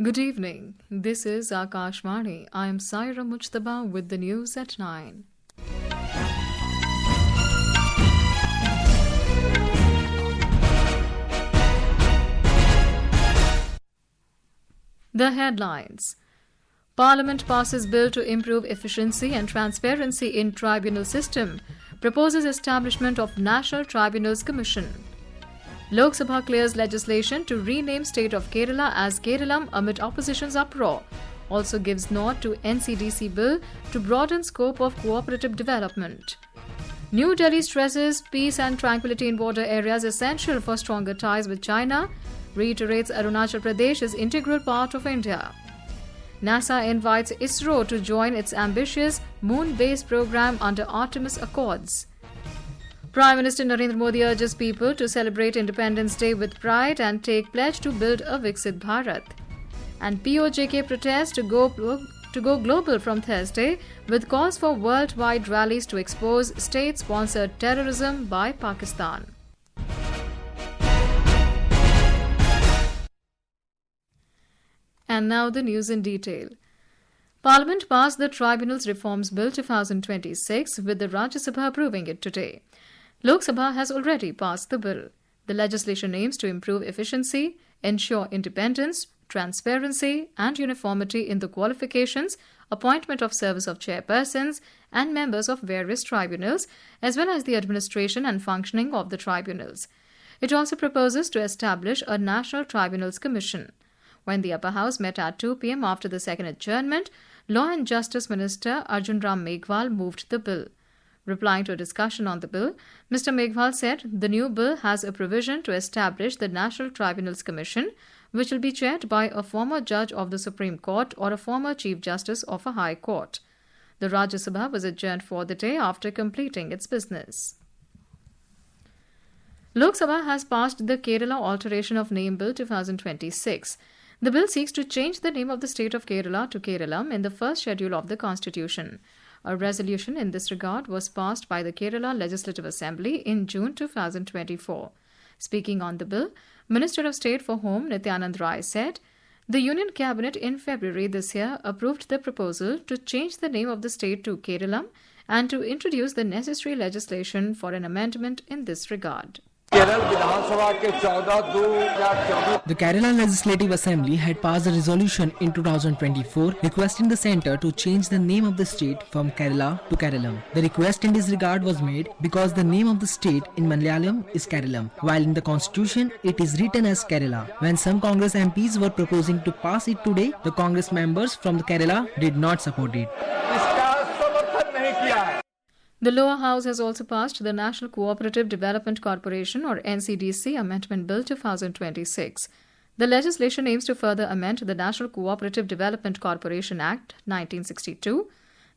Good evening. This is Akashvani. I am Saira Mujtaba with the news at 9. The headlines. Parliament passes bill to improve efficiency and transparency in tribunal system. Proposes establishment of National Tribunals Commission. Lok Sabha clears legislation to rename state of Kerala as Keralam amid opposition's uproar. Also gives nod to NCDC bill to broaden scope of cooperative development. New Delhi stresses peace and tranquility in border areas essential for stronger ties with China. Reiterates Arunachal Pradesh is integral part of India. NASA invites ISRO to join its ambitious moon-based program under Artemis Accords. Prime Minister Narendra Modi urges people to celebrate Independence Day with pride and take pledge to build a Viksit Bharat. And POJK protests to go global from Thursday with calls for worldwide rallies to expose state-sponsored terrorism by Pakistan. And now the news in detail. Parliament passed the Tribunals Reforms Bill 2026 with the Rajya Sabha approving it today. Lok Sabha has already passed the bill. The legislation aims to improve efficiency, ensure independence, transparency and uniformity in the qualifications, appointment of service of chairpersons and members of various tribunals, as well as the administration and functioning of the tribunals. It also proposes to establish a National Tribunals Commission. When the upper house met at 2 p.m. after the second adjournment, Law and Justice Minister Arjun Ram Meghwal moved the bill. Replying to a discussion on the bill, Mr. Meghwal said the new bill has a provision to establish the National Tribunals Commission, which will be chaired by a former judge of the Supreme Court or a former Chief Justice of a High Court. The Rajya Sabha was adjourned for the day after completing its business. Lok Sabha has passed the Kerala Alteration of Name Bill 2026. The bill seeks to change the name of the state of Kerala to Keralam in the first schedule of the Constitution. A resolution in this regard was passed by the Kerala Legislative Assembly in June 2024. Speaking on the bill, Minister of State for Home Nityanand Rai said, the Union Cabinet in February this year approved the proposal to change the name of the state to Keralam and to introduce the necessary legislation for an amendment in this regard. The Kerala Legislative Assembly had passed a resolution in 2024 requesting the centre to change the name of the state from Kerala to Keralam. The request in this regard was made because the name of the state in Malayalam is Keralam, while in the constitution it is written as Kerala. When some Congress MPs were proposing to pass it today, the Congress members from the Kerala did not support it. The lower house has also passed the National Cooperative Development Corporation or NCDC Amendment Bill 2026. The legislation aims to further amend the National Cooperative Development Corporation Act 1962.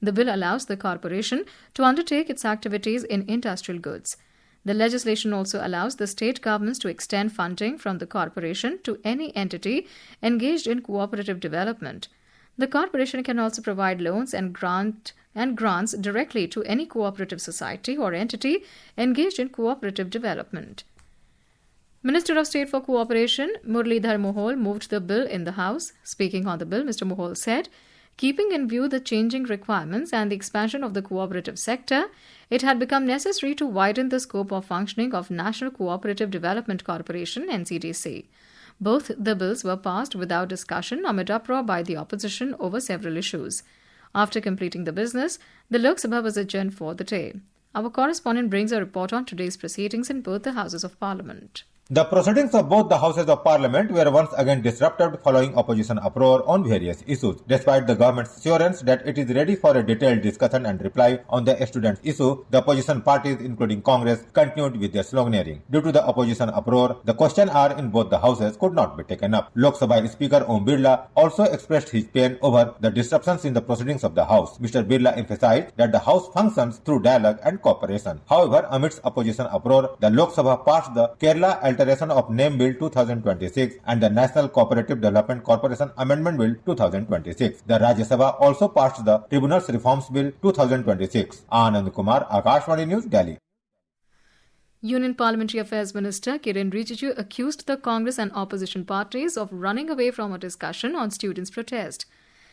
The bill allows the corporation to undertake its activities in industrial goods. The legislation also allows the state governments to extend funding from the corporation to any entity engaged in cooperative development. The corporation can also provide loans and grants directly to any cooperative society or entity engaged in cooperative development. Minister of State for Cooperation Muralidhar Mohol moved the bill in the House. Speaking on the bill, Mr. Mohol said, keeping in view the changing requirements and the expansion of the cooperative sector, it had become necessary to widen the scope of functioning of National Cooperative Development Corporation (NCDC). Both the bills were passed without discussion amid uproar by the opposition over several issues. After completing the business, the Lok Sabha was adjourned for the day. Our correspondent brings a report on today's proceedings in both the Houses of Parliament. The proceedings of both the Houses of Parliament were once again disrupted following opposition uproar on various issues. Despite the government's assurance that it is ready for a detailed discussion and reply on the students' issue, the opposition parties, including Congress, continued with their sloganeering. Due to the opposition uproar, the question hour in both the Houses could not be taken up. Lok Sabha Speaker Om Birla also expressed his pain over the disruptions in the proceedings of the House. Mr. Birla emphasized that the House functions through dialogue and cooperation. However, amidst opposition uproar, the Lok Sabha passed the Kerala Alteration of Name Bill 2026 and the National Cooperative Development Corporation Amendment Bill 2026. The Rajya Sabha also passed the Tribunals Reforms Bill 2026. Anand Kumar, Akashvani News, Delhi. Union Parliamentary Affairs Minister Kiren Rijiju accused the Congress and opposition parties of running away from a discussion on students' protest.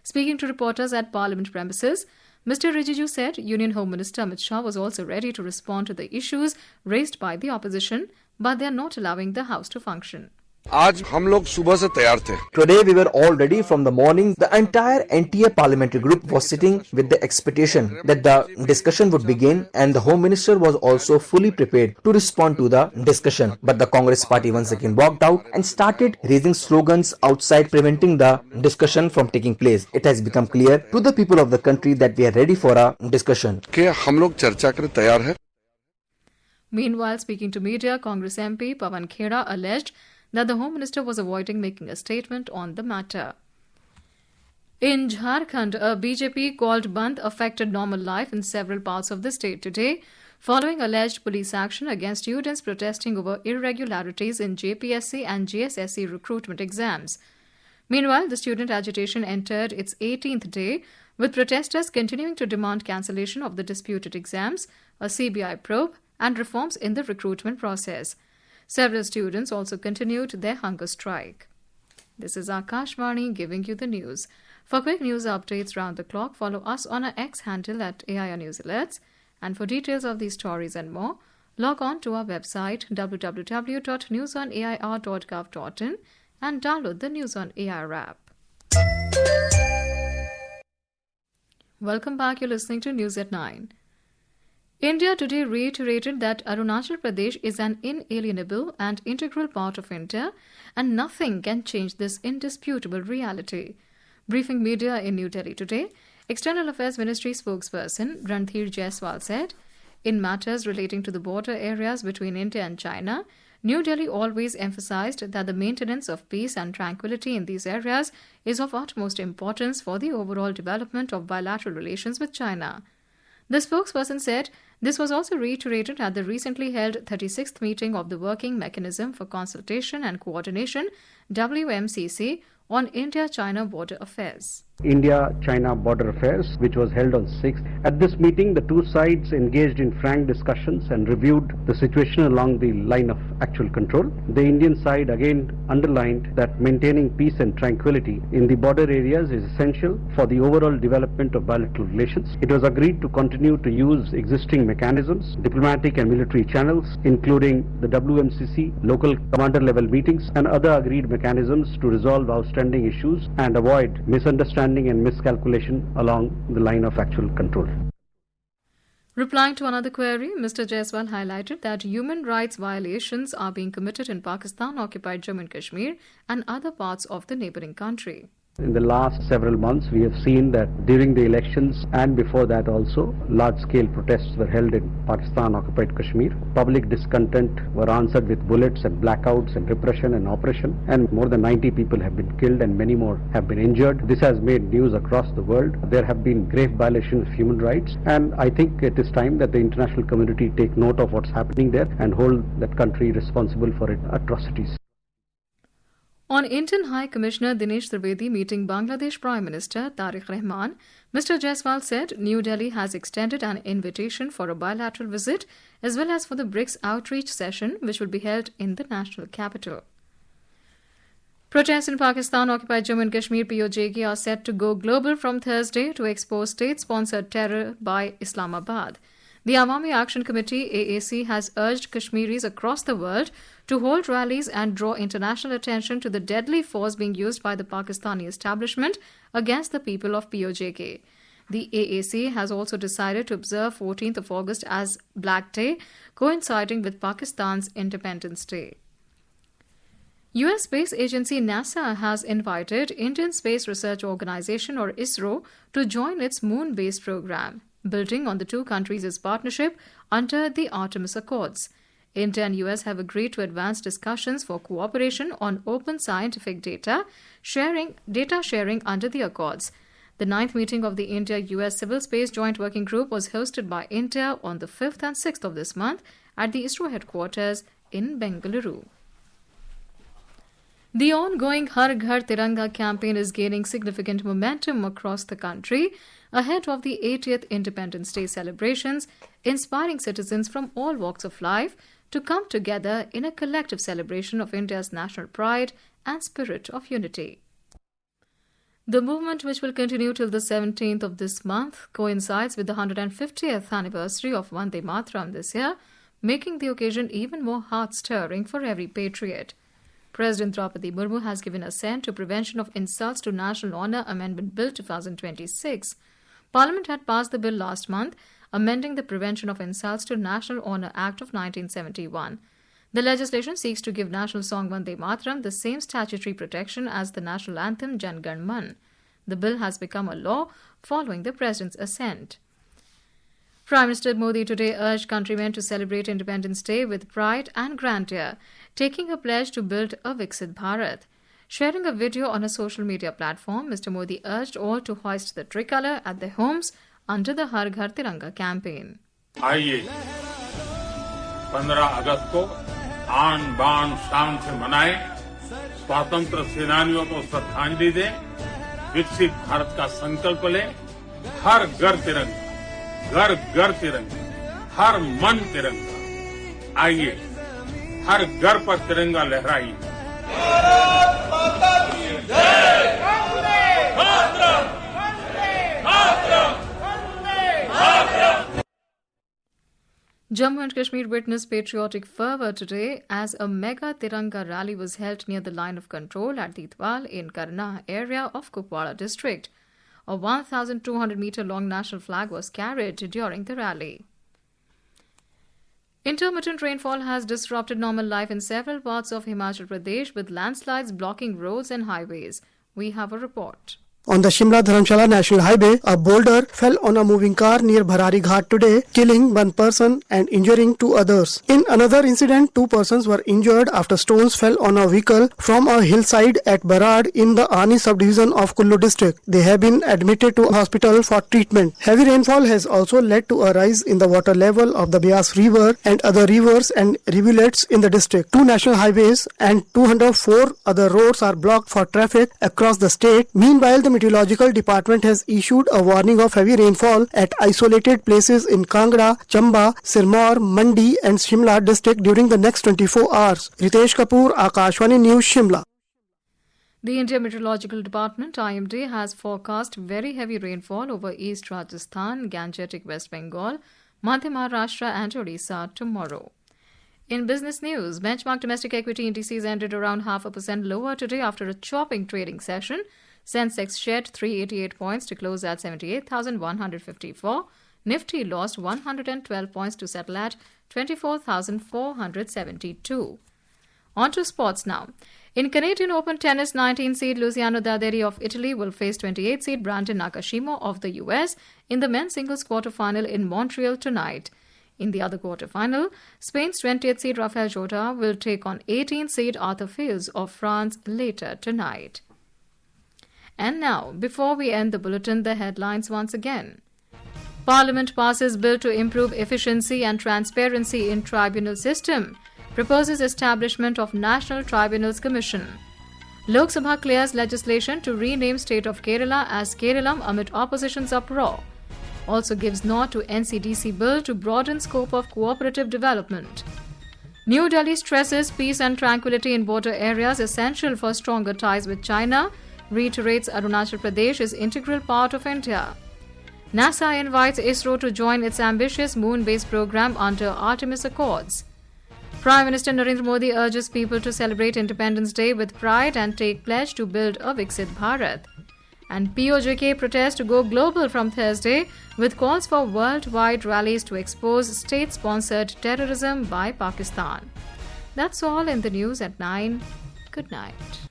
Speaking to reporters at Parliament premises, Mr. Rijiju said Union Home Minister Amit Shah was also ready to respond to the issues raised by the opposition, but they are not allowing the House to function. आज हम लोग सुबह से तैयार थे. Today we were all ready from the morning. The entire NTA parliamentary group was sitting with the expectation that the discussion would begin, and the Home Minister was also fully prepared to respond to the discussion. But the Congress party once again walked out and started raising slogans outside, preventing the discussion from taking place. It has become clear to the people of the country that we are ready for a discussion. कि हम लोग चर्चा करने तैयार हैं. Meanwhile, speaking to media, Congress MP Pawan Khera alleged that the Home Minister was avoiding making a statement on the matter. In Jharkhand, a BJP called Bandh affected normal life in several parts of the state today, following alleged police action against students protesting over irregularities in JPSC and JSSC recruitment exams. Meanwhile, the student agitation entered its 18th day, with protesters continuing to demand cancellation of the disputed exams, a CBI probe, and reforms in the recruitment process. Several students also continued their hunger strike. This is Akashvani giving you the news. For quick news updates round the clock, follow us on our X handle at AIR News Alerts. And for details of these stories and more, log on to our website www.newsonair.gov.in and download the News on AIR app. Welcome back. You're listening to News at 9. India today reiterated that Arunachal Pradesh is an inalienable and integral part of India, and nothing can change this indisputable reality. Briefing media in New Delhi today, External Affairs Ministry spokesperson Ranthir Jaiswal said, in matters relating to the border areas between India and China, New Delhi always emphasized that the maintenance of peace and tranquility in these areas is of utmost importance for the overall development of bilateral relations with China. The spokesperson said this was also reiterated at the recently held 36th meeting of the Working Mechanism for Consultation and Coordination, WMCC, on India-China border affairs. India-China border affairs, which was held on 6th. At this meeting, the two sides engaged in frank discussions and reviewed the situation along the line of actual control. The Indian side again underlined that maintaining peace and tranquility in the border areas is essential for the overall development of bilateral relations. It was agreed to continue to use existing mechanisms, diplomatic and military channels, including the WMCC, local commander-level meetings, and other agreed mechanisms to resolve outstanding issues and avoid misunderstanding and miscalculation along the line of actual control. Replying to another query, Mr. Jaiswal highlighted that human rights violations are being committed in Pakistan-occupied Jammu and Kashmir and other parts of the neighbouring country. In the last several months, we have seen that during the elections and before that also, large-scale protests were held in Pakistan-occupied Kashmir. Public discontent were answered with bullets and blackouts and repression and oppression, and more than 90 people have been killed and many more have been injured. This has made news across the world. There have been grave violations of human rights, and I think it is time that the international community take note of what's happening there and hold that country responsible for its atrocities. On Indian High Commissioner Dinesh Trivedi meeting Bangladesh Prime Minister Tariq Rahman, Mr. Jaiswal said New Delhi has extended an invitation for a bilateral visit as well as for the BRICS outreach session which will be held in the national capital. Protests in Pakistan-occupied Jammu and Kashmir POJK are set to go global from Thursday to expose state-sponsored terror by Islamabad. The Awami Action Committee, AAC, has urged Kashmiris across the world to hold rallies and draw international attention to the deadly force being used by the Pakistani establishment against the people of POJK. The AAC has also decided to observe 14th of August as Black Day, coinciding with Pakistan's Independence Day. US space agency NASA has invited Indian Space Research Organization or ISRO to join its moon-based program, building on the two countries' partnership under the Artemis Accords. India and US have agreed to advance discussions for cooperation on open scientific data sharing under the Accords. The 9th meeting of the India-US Civil Space Joint Working Group was hosted by India on the 5th and 6th of this month at the ISRO headquarters in Bengaluru. The ongoing Har Ghar Tiranga campaign is gaining significant momentum across the country ahead of the 80th Independence Day celebrations, inspiring citizens from all walks of life to come together in a collective celebration of India's national pride and spirit of unity. The movement, which will continue till the 17th of this month, coincides with the 150th anniversary of Vande Mataram this year, making the occasion even more heart-stirring for every patriot. President Draupadi Murmu has given assent to Prevention of Insults to National Honour Amendment Bill 2026. Parliament had passed the bill last month, amending the Prevention of Insults to National Honour Act of 1971. The legislation seeks to give national song Vande Mataram the same statutory protection as the national anthem Jan Gan Man. The bill has become a law following the President's assent. Prime Minister Modi today urged countrymen to celebrate Independence Day with pride and grandeur, taking a pledge to build a Viksit Bharat. Sharing a video on a social media platform, Mr. Modi urged all to hoist the tricolour at their homes under the Har Ghar Tiranga campaign. आइए 15 अगस्त को आन बान शान से मनाएं, स्वतंत्र सेनानियों को श्रद्धांजलि दें, विकसित भारत का संकल्प लें, हर घर तिरंगा, घर घर तिरंगा, हर मन तिरंगा। आइए हर घर पर तिरंगा लहराइए। भारत माता की जय। Vande Mataram, Vande Mataram, Vande Mataram. Jammu and Kashmir witnessed patriotic fervour today as a mega Tiranga rally was held near the line of control at Ditwal in Karnah area of Kupwara district. A 1,200-metre-long national flag was carried during the rally. Intermittent rainfall has disrupted normal life in several parts of Himachal Pradesh, with landslides blocking roads and highways. We have a report. On the Shimla-Dharamshala National Highway, a boulder fell on a moving car near Bharari Ghat today, killing one person and injuring two others. In another incident, 2 persons were injured after stones fell on a vehicle from a hillside at Barad in the Ani subdivision of Kullu district. They have been admitted to hospital for treatment. Heavy rainfall has also led to a rise in the water level of the Beas River and other rivers and rivulets in the district. 2 national highways and 204 other roads are blocked for traffic across the state. Meanwhile, the Meteorological Department has issued a warning of heavy rainfall at isolated places in Kangra, Chamba, Sirmaur, Mandi and Shimla district during the next 24 hours. Ritesh Kapoor, Akashvani News, Shimla. The Indian Meteorological Department (IMD) has forecast very heavy rainfall over East Rajasthan, Gangetic West Bengal, Madhya Maharashtra and Odisha tomorrow. In business news, benchmark domestic equity indices ended around 0.5% lower today after a chopping trading session. Sensex shed 388 points to close at 78,154. Nifty lost 112 points to settle at 24,472. On to sports now. In Canadian Open tennis, 19-seed Luciano Daderi of Italy will face 28-seed Brandon Nakashima of the US in the men's singles quarterfinal in Montreal tonight. In the other quarterfinal, Spain's 20th seed Rafael Jota will take on 18th seed Arthur Fields of France later tonight. And now, before we end the bulletin, the headlines once again. Parliament passes bill to improve efficiency and transparency in tribunal system. Proposes establishment of National Tribunals Commission. Lok Sabha clears legislation to rename state of Kerala as Keralam amid opposition's uproar. Also gives nod to NCDC bill to broaden scope of cooperative development. New Delhi stresses peace and tranquility in border areas essential for stronger ties with China. Reiterates Arunachal Pradesh is integral part of India. NASA invites ISRO to join its ambitious moon-based program under Artemis Accords. Prime Minister Narendra Modi urges people to celebrate Independence Day with pride and take pledge to build a Viksit Bharat. And POJK protests to go global from Thursday with calls for worldwide rallies to expose state-sponsored terrorism by Pakistan. That's all in the news at 9. Good night.